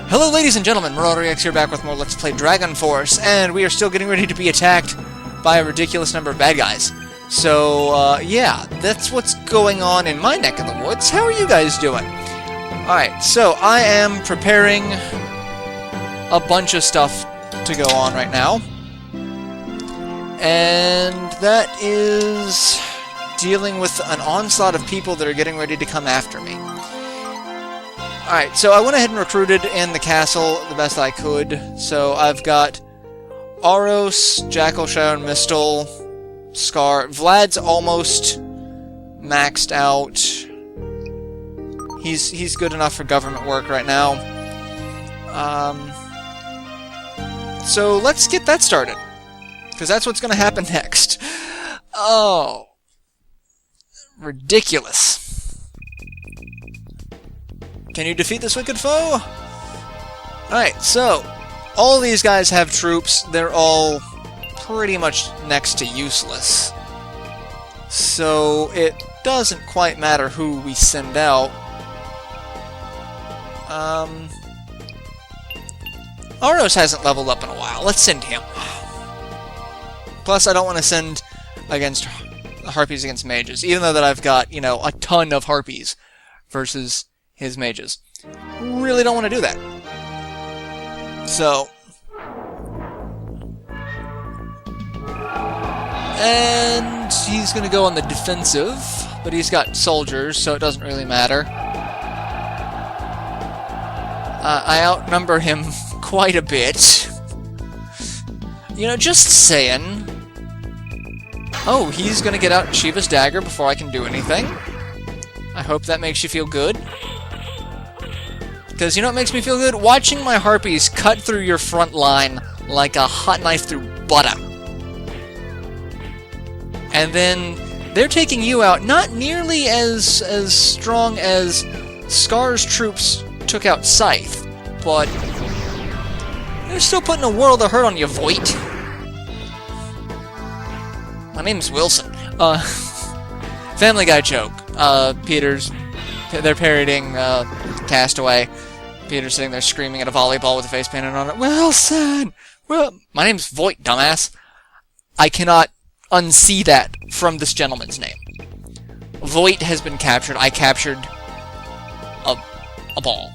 Hello ladies and gentlemen, MarauderEX here back with more Let's Play Dragon Force, and we are still getting ready to be attacked by a ridiculous number of bad guys. So, yeah, that's what's going on in my neck of the woods. How are you guys doing? Alright, so I am preparing a bunch of stuff to go on right now. And that is dealing with an onslaught of people that are getting ready to come after me. Alright, so I went ahead and recruited in the castle the best I could. So I've got Aros, Jackal, Shadow, and Mistle, Scar. Vlad's almost maxed out. He's good enough for government work right now. So let's get that started, because that's what's going to happen next. Oh, ridiculous. Can you defeat this wicked foe? Alright, so, all these guys have troops. They're all pretty much next to useless. So, it doesn't quite matter who we send out. Aros hasn't leveled up in a while. Let's send him. Plus, I don't want to send against Harpies against mages, even though that I've got, you know, a ton of Harpies versus his mages. Really don't want to do that. So, and he's going to go on the defensive, but he's got soldiers, so it doesn't really matter. I outnumber him quite a bit. You know, just saying. Oh, he's going to get out Shiva's dagger before I can do anything. I hope that makes you feel good. Because you know what makes me feel good? Watching my Harpies cut through your front line like a hot knife through butter. And then they're taking you out not nearly as strong as Scar's troops took out Scythe, but they're still putting a world of hurt on you, Voight. My name's Wilson. Family Guy joke. They're parodying Castaway. Peter's sitting there screaming at a volleyball with a face painted on it. Wilson! Well, my name's Voight, dumbass. I cannot unsee that from this gentleman's name. Voight has been captured. I captured a ball.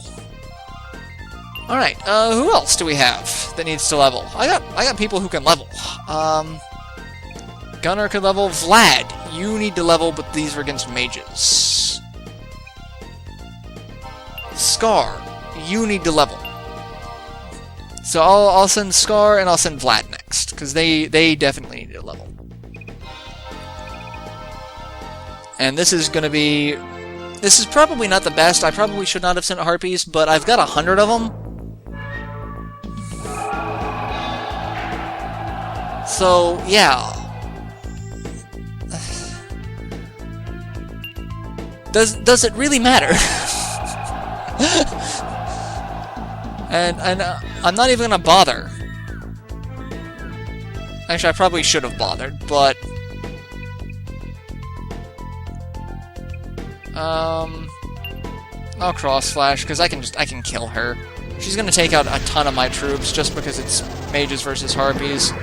Alright, who else do we have that needs to level? I got people who can level. Gunnar could level. Vlad, you need to level, but these are against mages. Scar, you need to level. So I'll send Scar and I'll send Vlad next, because they definitely need to level. And this is going to be... This is probably not the best. I probably should not have sent Harpies, but I've got 100 of them. So, yeah. Does it really matter? and I'm not even gonna bother. Actually, I probably should have bothered, but I'll cross flash because I can kill her. She's gonna take out a ton of my troops just because it's mages versus Harpies.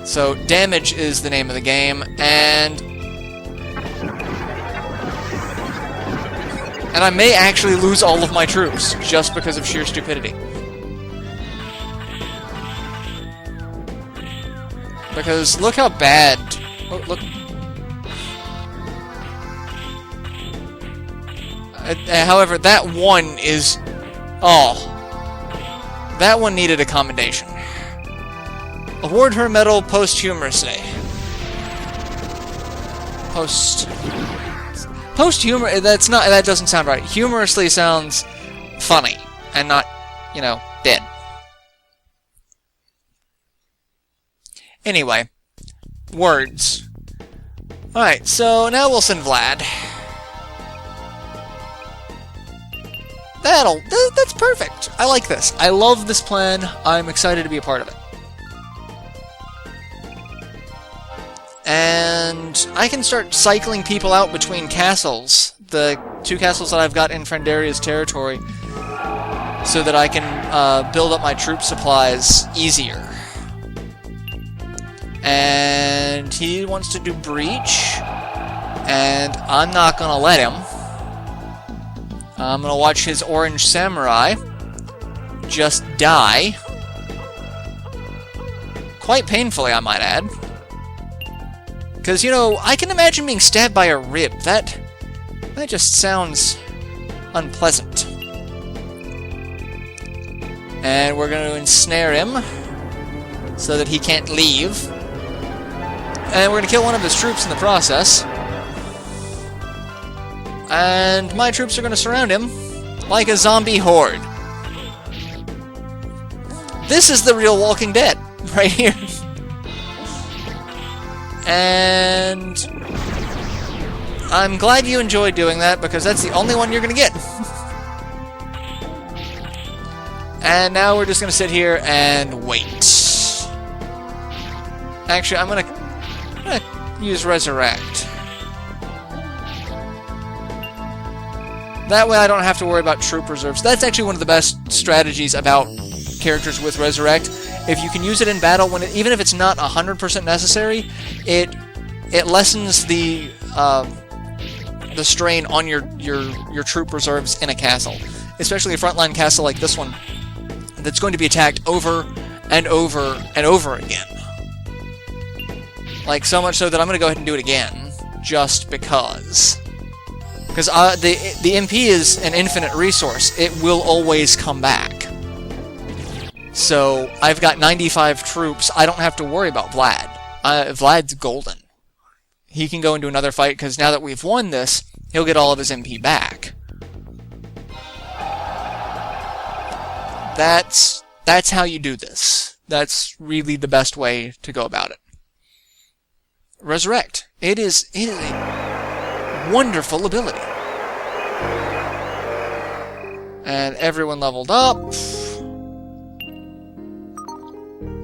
So damage is the name of the game, and I may actually lose all of my troops just because of sheer stupidity. Because look how bad... Oh, look. However, that one is... Oh. That one needed a commendation. Award her medal posthumously. Posthumor, that doesn't sound right. Humorously sounds funny, and not, you know, dead. Anyway, words. Alright, so now we'll send Vlad. That's perfect. I like this. I love this plan. I'm excited to be a part of it. And I can start cycling people out between castles. The 2 castles that I've got in Frendaria's territory. so that I can build up my troop supplies easier. And he wants to do breach, and I'm not gonna let him. I'm gonna watch his orange samurai just die. Quite painfully, I might add. Because, you know, I can imagine being stabbed by a rib. That just sounds unpleasant. And we're going to ensnare him so that he can't leave. And we're going to kill one of his troops in the process. And my troops are going to surround him like a zombie horde. This is the real Walking Dead, right here. And I'm glad you enjoyed doing that, because that's the only one you're going to get. And now we're just going to sit here and wait. Actually, I'm going to use Resurrect. That way I don't have to worry about troop reserves. That's actually one of the best strategies about characters with Resurrect. If you can use it in battle, even if it's not 100% necessary, it lessens the strain on your troop reserves in a castle, especially a frontline castle like this one, that's going to be attacked over and over and over again. Like, so much so that I'm going to go ahead and do it again, just because. Because the MP is an infinite resource. It will always come back. So, I've got 95 troops. I don't have to worry about Vlad. Vlad's golden. He can go into another fight, because now that we've won this, he'll get all of his MP back. That's how you do this. That's really the best way to go about it. Resurrect. It is a wonderful ability. And everyone leveled up.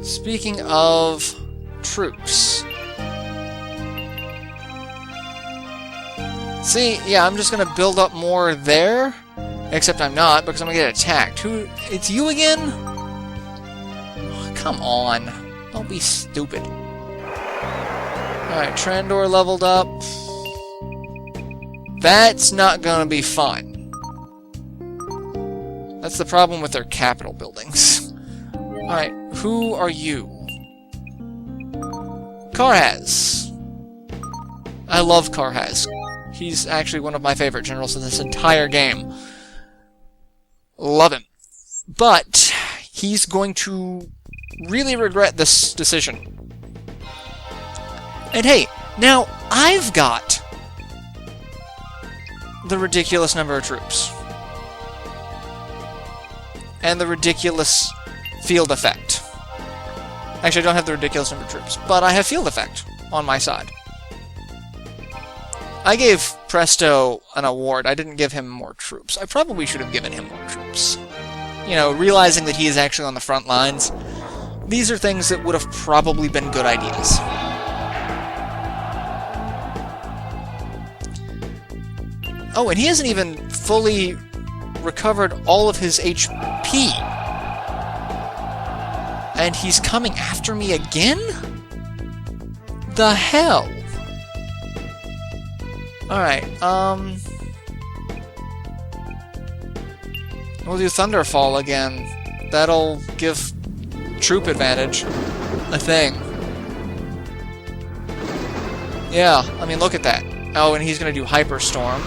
Speaking of troops. See, yeah, I'm just gonna build up more there. Except I'm not, because I'm gonna get attacked. It's you again? Oh, come on. Don't be stupid. Alright, Trandor leveled up. That's not gonna be fun. That's the problem with their capital buildings. Alright, who are you? Karhaz. I love Karhaz. He's actually one of my favorite generals in this entire game. Love him. But he's going to really regret this decision. And hey, now I've got the ridiculous number of troops. And the ridiculous field effect. Actually, I don't have the ridiculous number of troops, but I have field effect on my side. I gave Presto an award. I didn't give him more troops. I probably should have given him more troops. You know, realizing that he is actually on the front lines. These are things that would have probably been good ideas. Oh, and he hasn't even fully recovered all of his HP. And he's coming after me again? The hell? Alright, we'll do Thunderfall again. That'll give troop advantage, I think. Yeah, I mean, look at that. Oh, and he's gonna do Hyperstorm,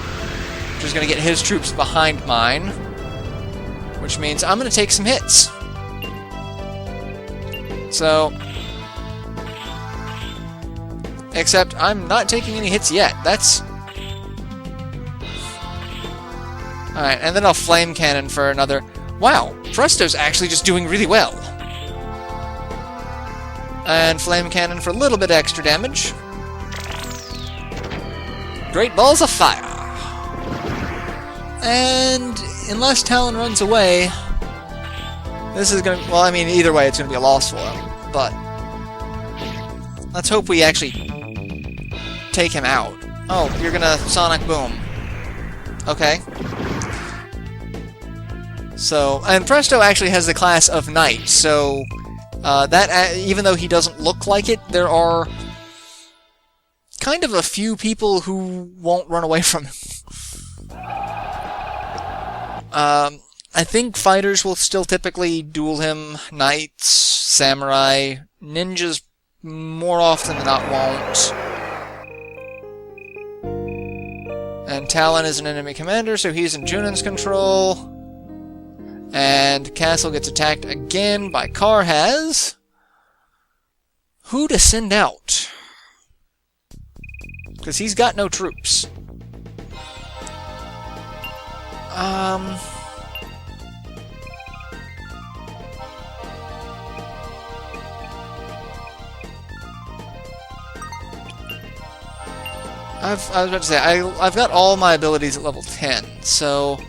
which is gonna get his troops behind mine, which means I'm gonna take some hits. So, except I'm not taking any hits yet. That's... Alright, and then I'll Flame Cannon for another... Wow, Presto's actually just doing really well. And Flame Cannon for a little bit extra damage. Great Balls of Fire. And unless Talon runs away, this is gonna... Well, I mean, either way, it's gonna be a loss for him. But let's hope we actually take him out. Oh, you're gonna Sonic Boom. Okay. So, and Presto actually has the class of Knight, so that even though he doesn't look like it, there are kind of a few people who won't run away from him. I think fighters will still typically duel him, knights, samurai, ninjas more often than not won't. And Talon is an enemy commander, so he's in Junan's control. And Castle gets attacked again by Karhaz. Who to send out? Because he's got no troops. I was about to say, I've got all my abilities at level 10, so...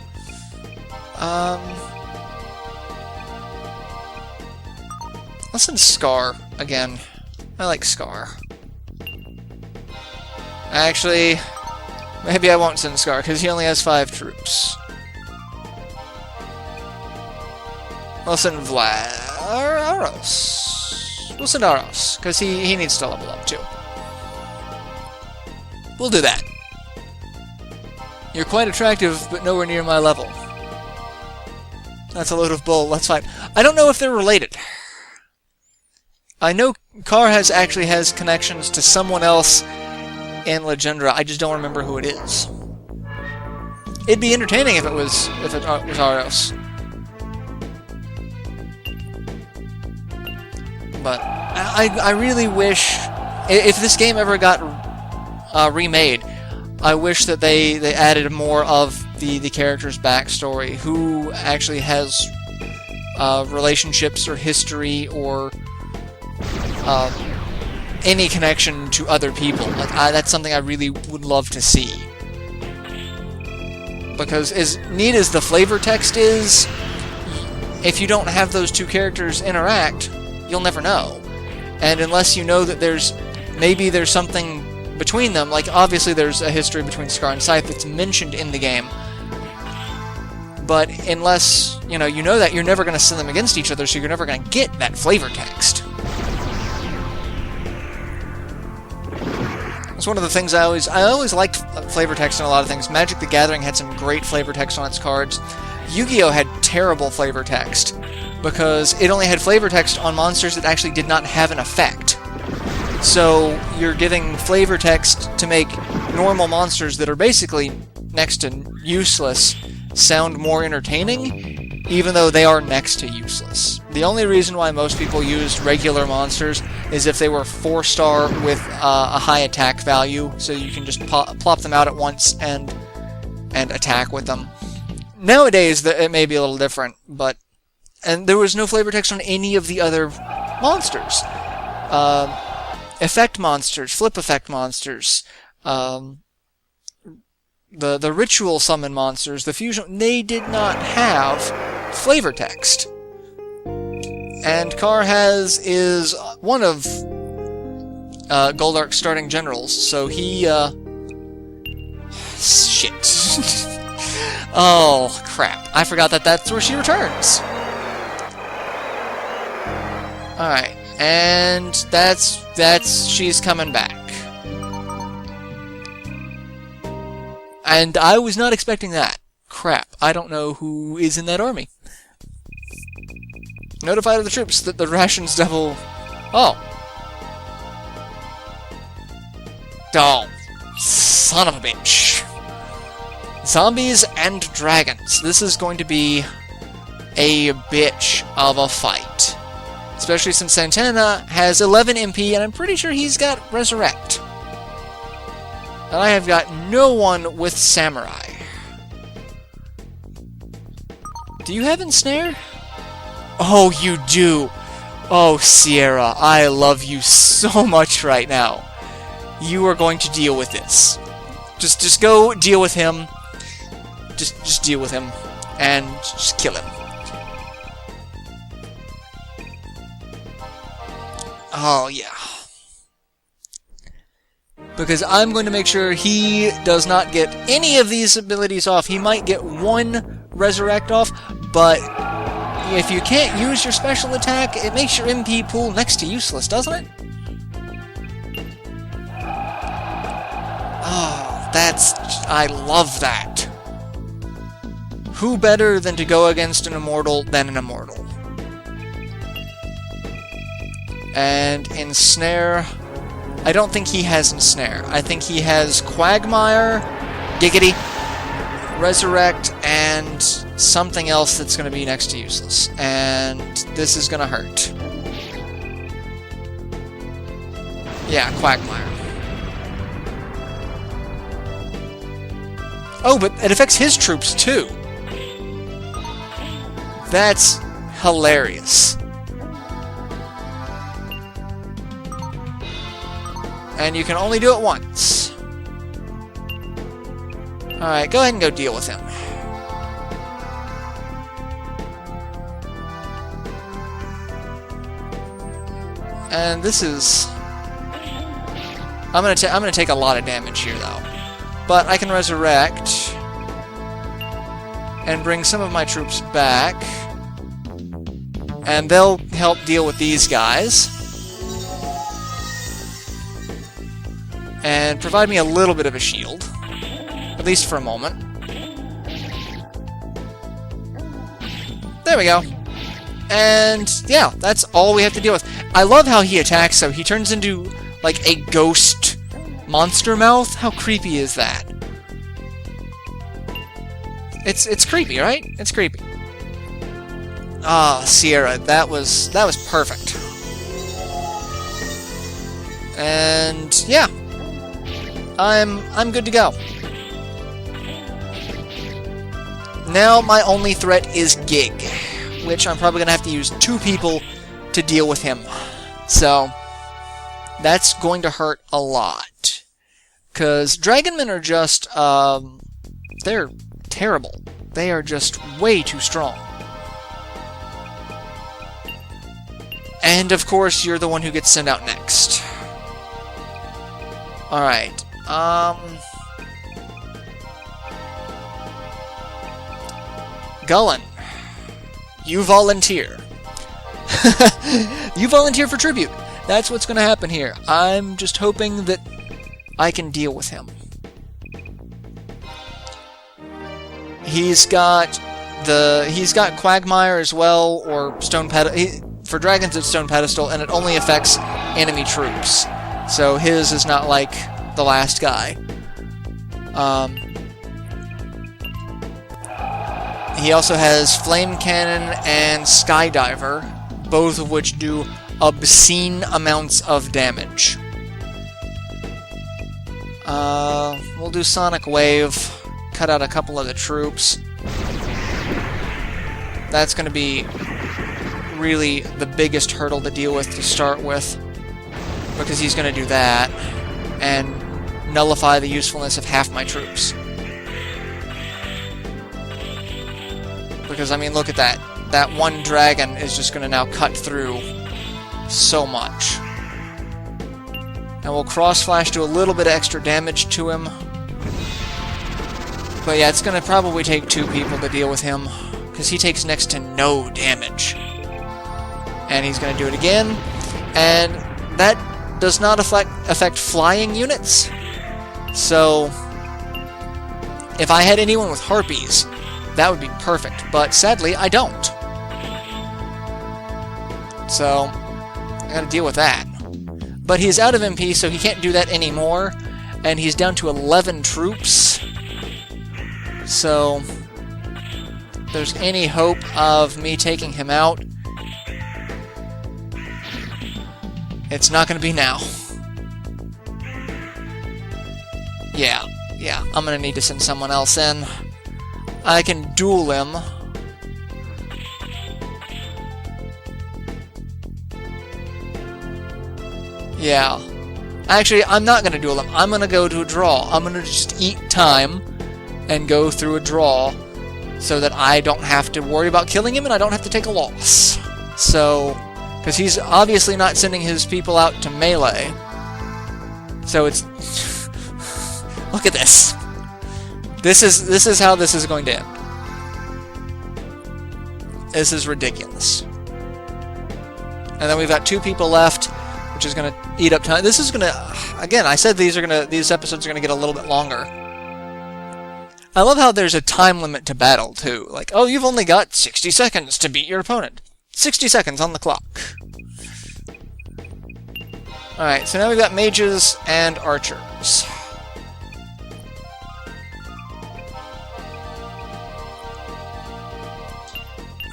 let's send Scar again. I like Scar. Actually, maybe I won't send Scar, because he only has 5 troops. I'll send Aros. We'll send Aros, because he needs to level up too. We'll do that. You're quite attractive, but nowhere near my level. That's a load of bull, that's fine. I don't know if they're related. I know Karhaz actually has connections to someone else in Legendra, I just don't remember who it is. It'd be entertaining if it was Aros. But I really wish, if this game ever got remade, I wish that they added more of the character's backstory, who actually has relationships or history or any connection to other people. Like, that's something I really would love to see. Because as neat as the flavor text is, if you don't have those two characters interact, you'll never know. And unless you know that maybe there's something between them, like obviously there's a history between Scar and Scythe that's mentioned in the game, but unless you know that, you're never going to send them against each other, so you're never going to get that flavor text. It's one of the things I always liked flavor text in a lot of things. Magic the Gathering had some great flavor text on its cards. Yu-Gi-Oh! Had terrible flavor text, because it only had flavor text on monsters that actually did not have an effect. So you're giving flavor text to make normal monsters that are basically next to useless sound more entertaining, even though they are next to useless. The only reason why most people used regular monsters is if they were 4-star with a high attack value, so you can just plop them out at once and attack with them. Nowadays, it may be a little different, and there was no flavor text on any of the other monsters. Effect monsters, flip effect monsters, the ritual summon monsters, the fusion, they did not have flavor text. And Karhaz is one of Goldark's starting generals, so he, shit. Oh, crap. I forgot that's where she returns. Alright, and she's coming back. And I was not expecting that. Crap, I don't know who is in that army. Notify the troops that the rations double... Oh. Oh, son of a bitch. Zombies and dragons. This is going to be a bitch of a fight. Especially since Santana has 11 MP, and I'm pretty sure he's got Resurrect. And I have got no one with Samurai. Do you have Ensnare? Oh, you do! Oh, Sierra, I love you so much right now. You are going to deal with this. Just go deal with him. Just deal with him. And just kill him. Oh, yeah. Because I'm going to make sure he does not get any of these abilities off. He might get one Resurrect off, but if you can't use your special attack, it makes your MP pool next to useless, doesn't it? Oh, I love that. Who better than to go against an immortal than an immortal? And Ensnare, I don't think he has Ensnare. I think he has Quagmire, Giggity, Resurrect, and something else that's going to be next to useless. And this is going to hurt. Yeah, Quagmire. Oh, but it affects his troops too. That's hilarious. And you can only do it once. Alright, go ahead and go deal with him. And this is... I'm gonna take a lot of damage here, though. But I can resurrect and bring some of my troops back. And they'll help deal with these guys. And provide me a little bit of a shield. At least for a moment. There we go. And yeah, that's all we have to deal with. I love how he attacks, so he turns into like a ghost monster mouth. How creepy is that? It's creepy, right? It's creepy. Ah, Sierra, that was perfect. And yeah, I'm good to go. Now my only threat is Gig, which I'm probably gonna have to use 2 people to deal with him. So that's going to hurt a lot. 'Cause Dragonmen are just they're terrible. They are just way too strong. And of course, you're the one who gets sent out next. Alright, Gullen, you volunteer. You volunteer for tribute. That's what's going to happen here. I'm just hoping that I can deal with him. He's got Quagmire as well, or Stone Pedestal. For dragons, it's Stone Pedestal, and it only affects enemy troops. So his is not like the last guy. He also has Flame Cannon and Skydiver, both of which do obscene amounts of damage. We'll do Sonic Wave, cut out a couple of the troops. That's going to be really the biggest hurdle to deal with to start with, because he's going to do that and nullify the usefulness of half my troops. Because, I mean, look at that. That one dragon is just going to now cut through so much. And we'll cross-flash, do a little bit of extra damage to him. But yeah, it's going to probably take 2 people to deal with him, because he takes next to no damage. And he's going to do it again. And that does not affect flying units. So, if I had anyone with harpies, that would be perfect. But sadly, I don't. So, I gotta deal with that. But he's out of MP, so he can't do that anymore. And he's down to 11 troops. So, if there's any hope of me taking him out, it's not going to be now. Yeah, I'm going to need to send someone else in. I can duel him. Yeah. Actually, I'm not going to duel him. I'm going to go to a draw. I'm going to just eat time and go through a draw so that I don't have to worry about killing him and I don't have to take a loss. So, because he's obviously not sending his people out to melee. So it's... Look at this. This is how this is going to end. This is ridiculous. And then we've got 2 people left, which is going to eat up time. This is going to... Again, I said these episodes are going to get a little bit longer. I love how there's a time limit to battle, too. Like, oh, you've only got 60 seconds to beat your opponent. 60 seconds on the clock. Alright, so now we've got mages and archers.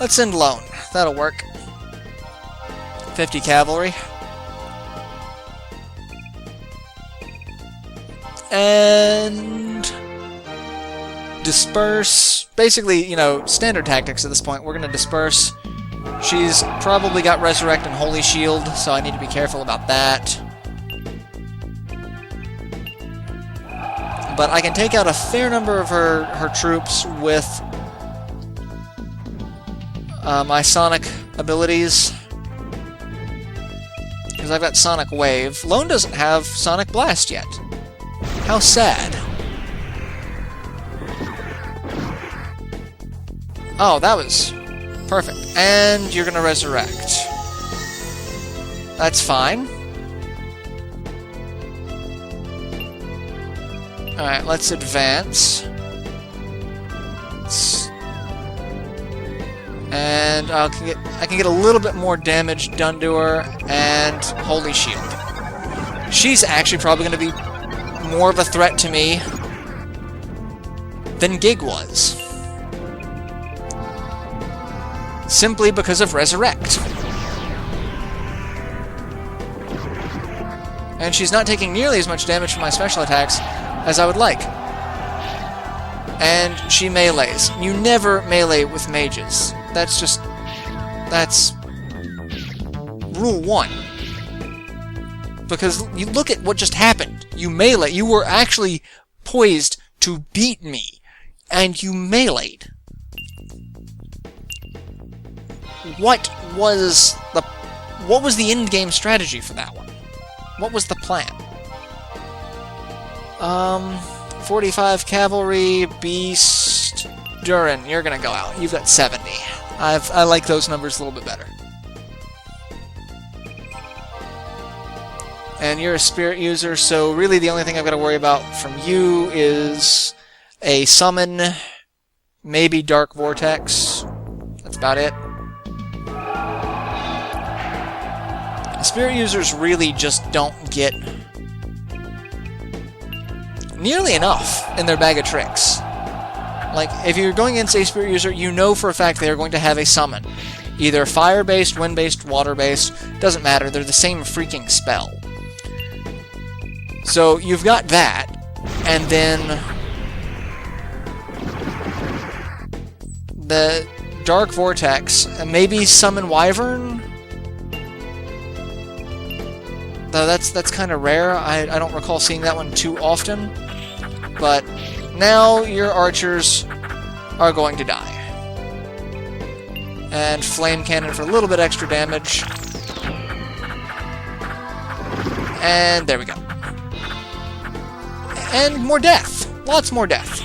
Let's send Lone. That'll work. 50 cavalry. And... disperse. Basically, you know, standard tactics at this point. We're going to disperse. She's probably got Resurrect and Holy Shield, so I need to be careful about that. But I can take out a fair number of her troops with my Sonic abilities. Because I've got Sonic Wave. Lone doesn't have Sonic Blast yet. How sad. Oh, that was perfect. And you're gonna resurrect. That's fine. Alright, let's advance. And I can get a little bit more damage done to her, and Holy Shield. She's actually probably going to be more of a threat to me than Gig was. Simply because of Resurrect. And she's not taking nearly as much damage from my special attacks as I would like. And she melees. You never melee with mages. That's rule 1. Because you look at what just happened. You melee. You were actually poised to beat me. And you meleeed. What was the end-game strategy for that one? What was the plan? 45 cavalry, beast, Durin, you're gonna go out. You've got 70. I like those numbers a little bit better. And you're a spirit user, so really the only thing I've got to worry about from you is a summon, maybe Dark Vortex. That's about it. Spirit users really just don't get nearly enough in their bag of tricks. Like, if you're going against a spirit user, you know for a fact they are going to have a summon. Either fire-based, wind-based, water-based, doesn't matter, they're the same freaking spell. So, you've got that, and then the Dark Vortex, and maybe summon Wyvern? Though that's kind of rare. I don't recall seeing that one too often. But now your archers are going to die. And Flame Cannon for a little bit extra damage. And there we go. And more death. Lots more death.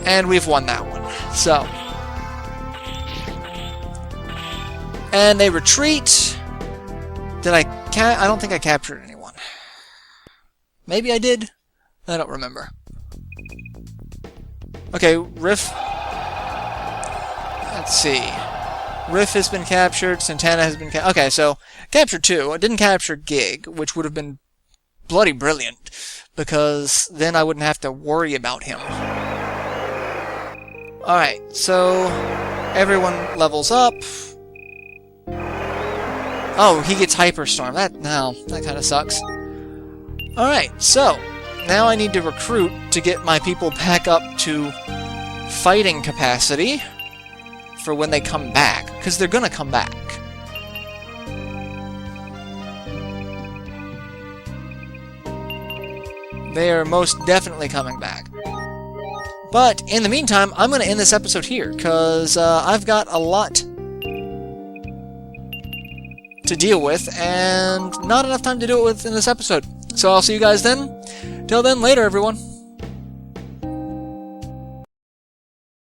And we've won that one. So. And they retreat. Did I don't think I captured anyone. Maybe I did? I don't remember. Okay, Riff. Let's see. Riff has been captured. Santana has been captured. Okay, so captured 2. I didn't capture Gig, which would have been bloody brilliant, because then I wouldn't have to worry about him. Alright, so everyone levels up. Oh, he gets Hyperstorm. That kind of sucks. Alright, so now I need to recruit to get my people back up to fighting capacity for when they come back, because they're gonna come back. They are most definitely coming back. But in the meantime, I'm gonna end this episode here, because I've got a lot to deal with, and not enough time to do it with in this episode. So I'll see you guys then. Till then, later, everyone.